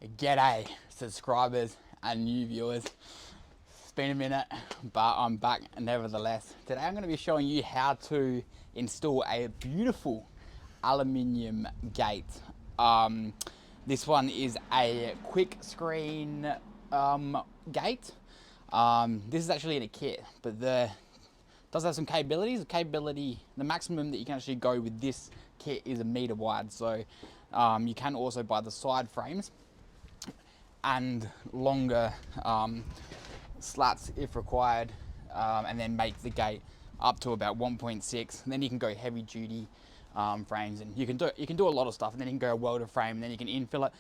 G'day subscribers and new viewers. It's been a minute, but I'm back nevertheless. Today I'm going to be showing you how to install a beautiful aluminium gate. This one is a Quickscreen gate. This is actually in a kit, but does have some capabilities. The maximum that you can actually go with this kit is 1 meter wide. So you can also buy the side frames and longer slats if required, and then make the gate up to about 1.6. And then you can go heavy duty frames, and you can do a lot of stuff, and then you can go a welder frame, and then you can infill it.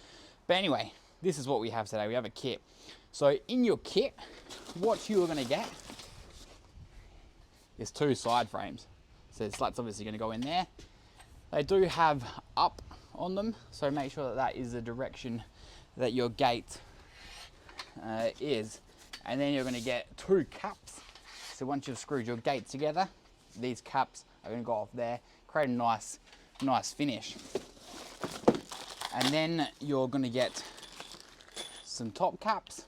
But anyway, this is what we have today. We have a kit. So in your kit, what you are going to get is 2 side frames. So the slat's obviously going to go in there. They do have up on them, so make sure that that is the direction that your gate is. And then you're going to get 2 caps. So once you've screwed your gate together, these caps are going to go off there, create a nice finish. And then you're going to get some top caps,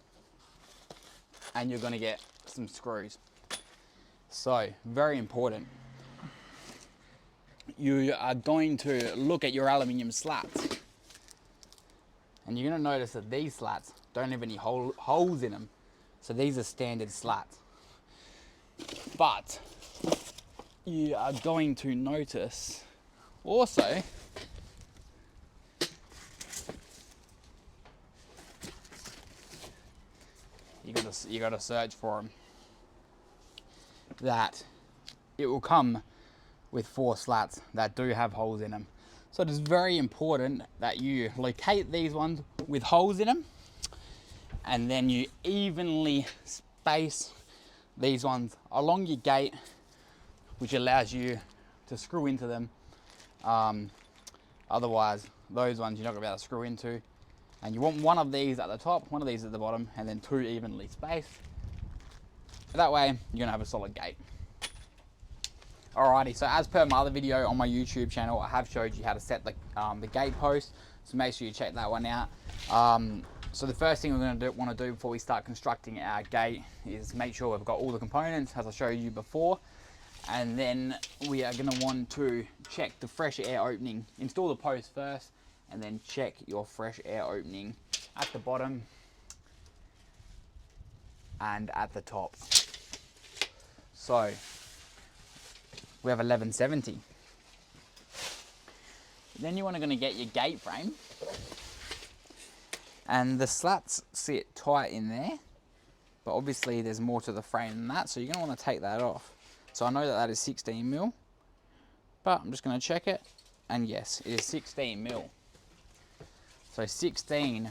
and you're going to get some screws. So very important. You are going to look at your aluminium slats, and you're going to notice that these slats don't have any holes in them. So these are standard slats. But you are going to notice also you got to search for them. That it will come with 4 slats that do have holes in them. So it is very important that you locate these ones with holes in them, and then you evenly space these ones along your gate, which allows you to screw into them. Otherwise, those ones you're not going to be able to screw into. And you want one of these at the top, one of these at the bottom, and then 2 evenly spaced. That way, you're going to have a solid gate. Alrighty, so as per my other video on my YouTube channel, I have showed you how to set the gate post. So make sure you check that one out. So the first thing we're going to want to do before we start constructing our gate is make sure we've got all the components as I showed you before. And then we are going to want to check the fresh air opening. Install the post first, and then check your fresh air opening at the bottom and at the top. So we have 1170. Then you want to get your gate frame, and the slats sit tight in there, but obviously there's more to the frame than that, so you're going to want to take that off. So I know that that is 16 mil, but I'm just going to check it, and yes, it is 16 mil. So 16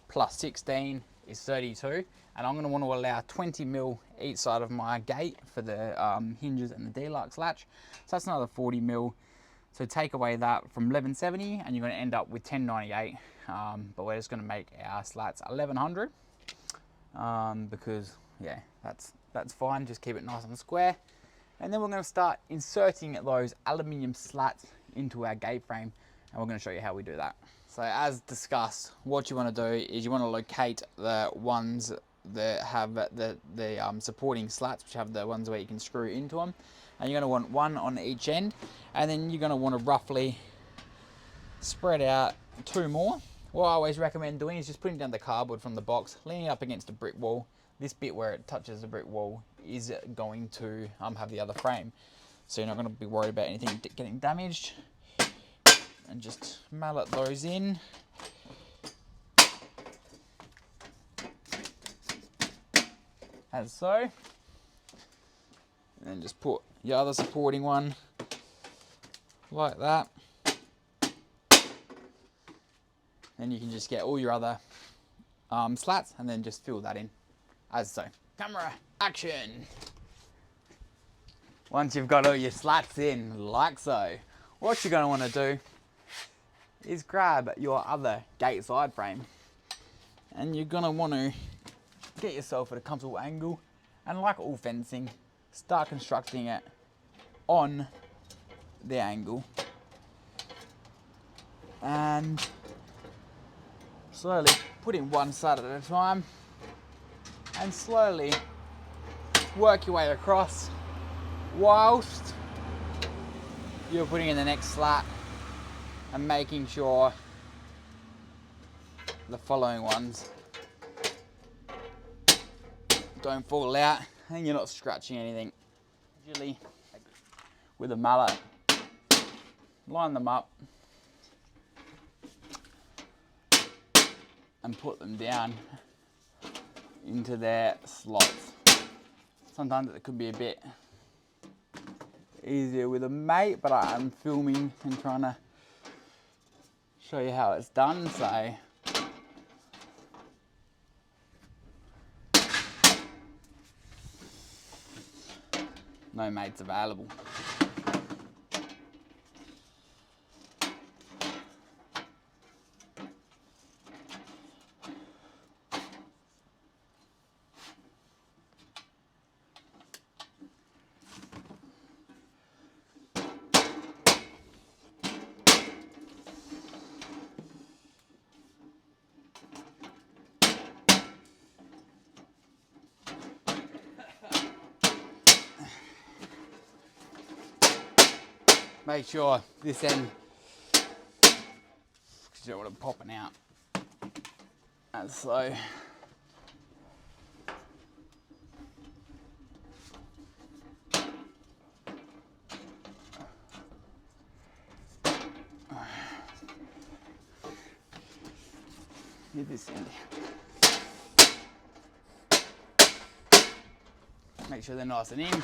plus 16 is 32, and I'm going to want to allow 20 mil each side of my gate for the hinges and the deluxe latch. So that's another 40 mil. So take away that from 1170, and you're going to end up with 1098. But we're just going to make our slats 1100 because yeah, that's fine. Just keep it nice and square. And then we're going to start inserting those aluminium slats into our gate frame, and we're going to show you how we do that. So as discussed, what you want to do is you want to locate the ones that have the supporting slats, which have the ones where you can screw into them, and you're going to want 1 on each end, and then you're going to want to roughly spread out 2 more. What I always recommend doing is just putting down the cardboard from the box, leaning up against a brick wall. This bit where it touches the brick wall is going to have the other frame, so you're not going to be worried about anything getting damaged. And just mallet those in. As so. And then just put your other supporting one like that. Then you can just get all your other slats and then just fill that in as so. Camera action. Once you've got all your slats in like so, what you're going to want to do is grab your other gate side frame, and you're going to want to get yourself at a comfortable angle, and like all fencing, start constructing it on the angle, and Slowly put in one side at a time and slowly work your way across whilst you're putting in the next slat and making sure the following ones don't fall out and you're not scratching anything. Usually with a mallet, line them up and put them down into their slots. Sometimes it could be a bit easier with a mate, but I'm filming and trying to show you how it's done, so no mates available. Make sure this end, because you don't want it popping out. And so, get this end. Make sure they're nice and in.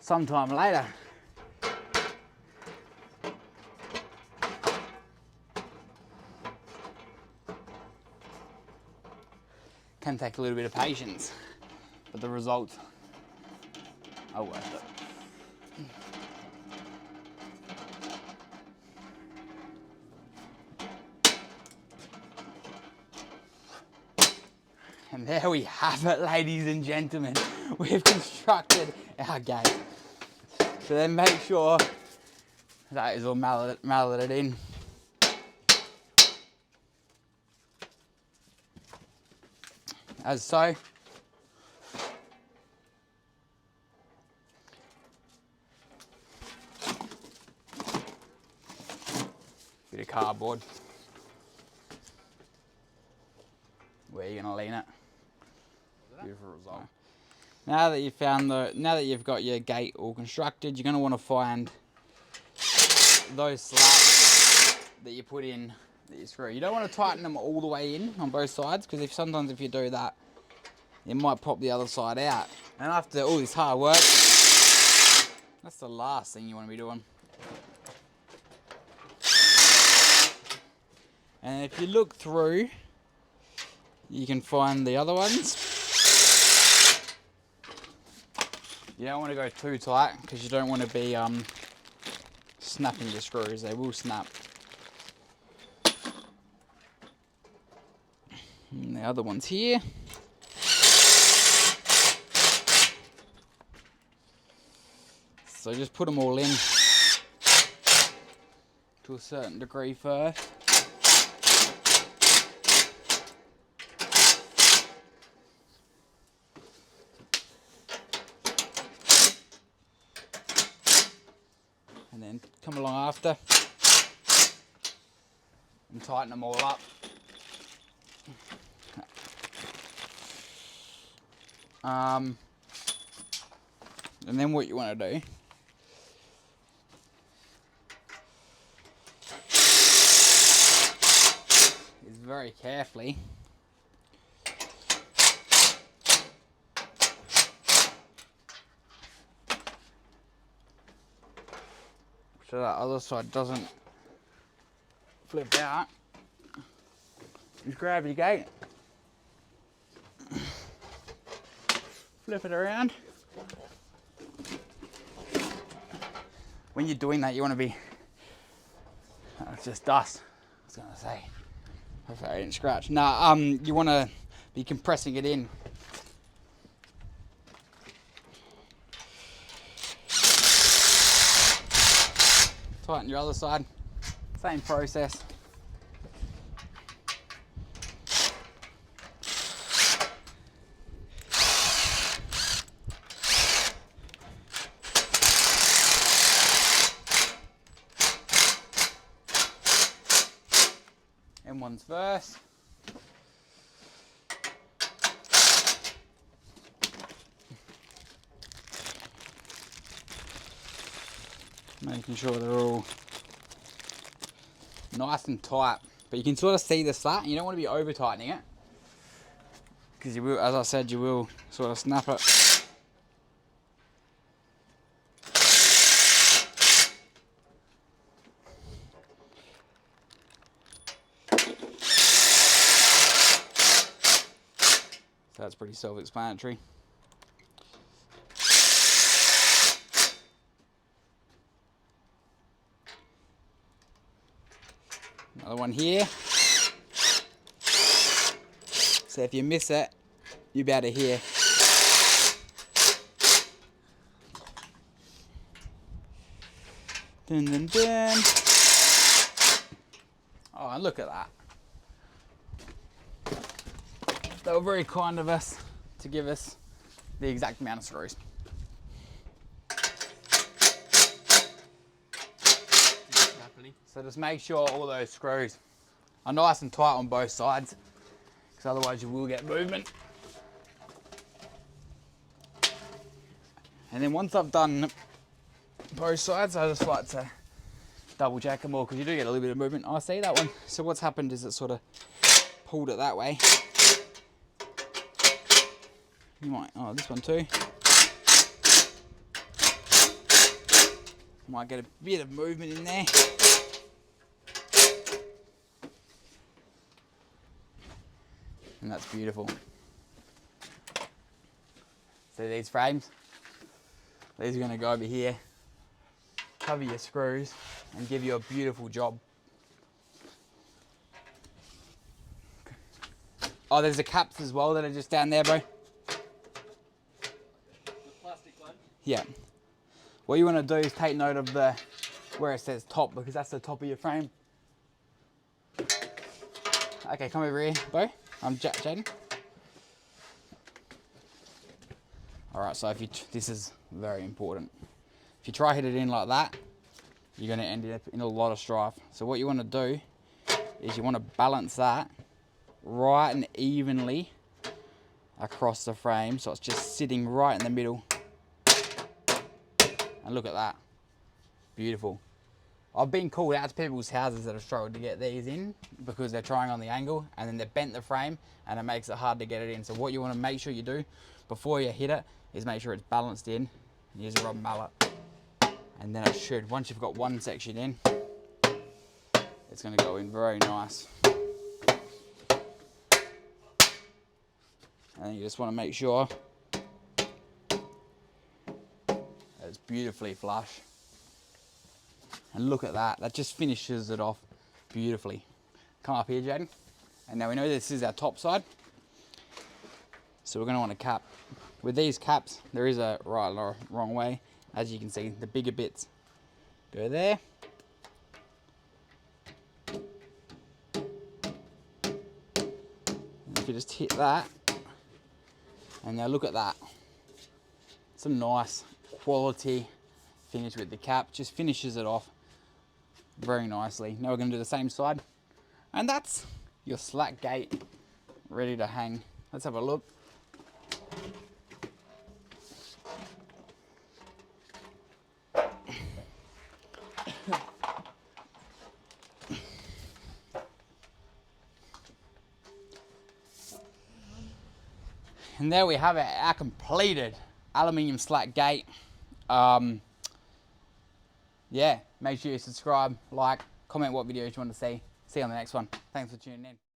Sometime later. Can take a little bit of patience, but the results are worth it. And there we have it, ladies and gentlemen. We've constructed our gate. So then make sure that is all malleted in. As so. Bit of cardboard. Where you're gonna lean it. Beautiful result. Now that you've got your gate all constructed, you're going to want to find those slats that you put in that you screw. You don't want to tighten them all the way in on both sides, because sometimes if you do that, it might pop the other side out. And after all this hard work, that's the last thing you want to be doing. And if you look through, you can find the other ones. You don't want to go too tight because you don't want to be snapping your screws. They will snap. And the other one's here. So just put them all in to a certain degree first. And then come along after and tighten them all up. And then what you want to do is very carefully so that other side doesn't flip out. Just grab your gate, flip it around. When you're doing that, you want to be, it's just dust, I was going to say. Hopefully I didn't scratch. Nah, you want to be compressing it in. Tighten your other side, same process. M1's first. Making sure they're all nice and tight, but you can sort of see the slat. You don't want to be over tightening it, because you will, as I said, you will sort of snap it. So that's pretty self-explanatory. Another one here. So if you miss it, you'll be able to hear. Dun, dun, dun. Oh, and look at that. They were very kind of us to give us the exact amount of screws. So just make sure all those screws are nice and tight on both sides, because otherwise you will get movement. And then once I've done both sides, I just like to double check them all, because you do get a little bit of movement. I see that one. So what's happened is it sort of pulled it that way. You might, oh, this one too. Might get a bit of movement in there. And that's beautiful. So these frames, these are going to go over here, cover your screws, and give you a beautiful job. Oh, there's the caps as well that are just down there, bro. The plastic one? Yeah. What you want to do is take note of the where it says top, because that's the top of your frame. Okay, come over here, bro. I'm Jaden. All right, so if you, this is very important. If you try hit it in like that, you're going to end up in a lot of strife. So what you want to do is you want to balance that right and evenly across the frame, so it's just sitting right in the middle. And look at that, beautiful. I've been called out to people's houses that have struggled to get these in because they're trying on the angle and then they've bent the frame and it makes it hard to get it in. So what you want to make sure you do before you hit it is make sure it's balanced in. Use a rod mallet, and then it should, once you've got one section in, it's going to go in very nice. And you just want to make sure that it's beautifully flush. And look at that, that just finishes it off beautifully. Come up here, Jaden. And now we know this is our top side. So we're gonna want to cap. With these caps, there is a right or wrong way. As you can see, the bigger bits go there. And if you just hit that, and now look at that. Some nice quality finish with the cap, just finishes it off very nicely. Now we're going to do the same side, and that's your slat gate ready to hang. Let's have a look. And there we have it, our completed aluminium slat gate. Yeah, make sure you subscribe, like, comment what videos you want to see. See you on the next one. Thanks for tuning in.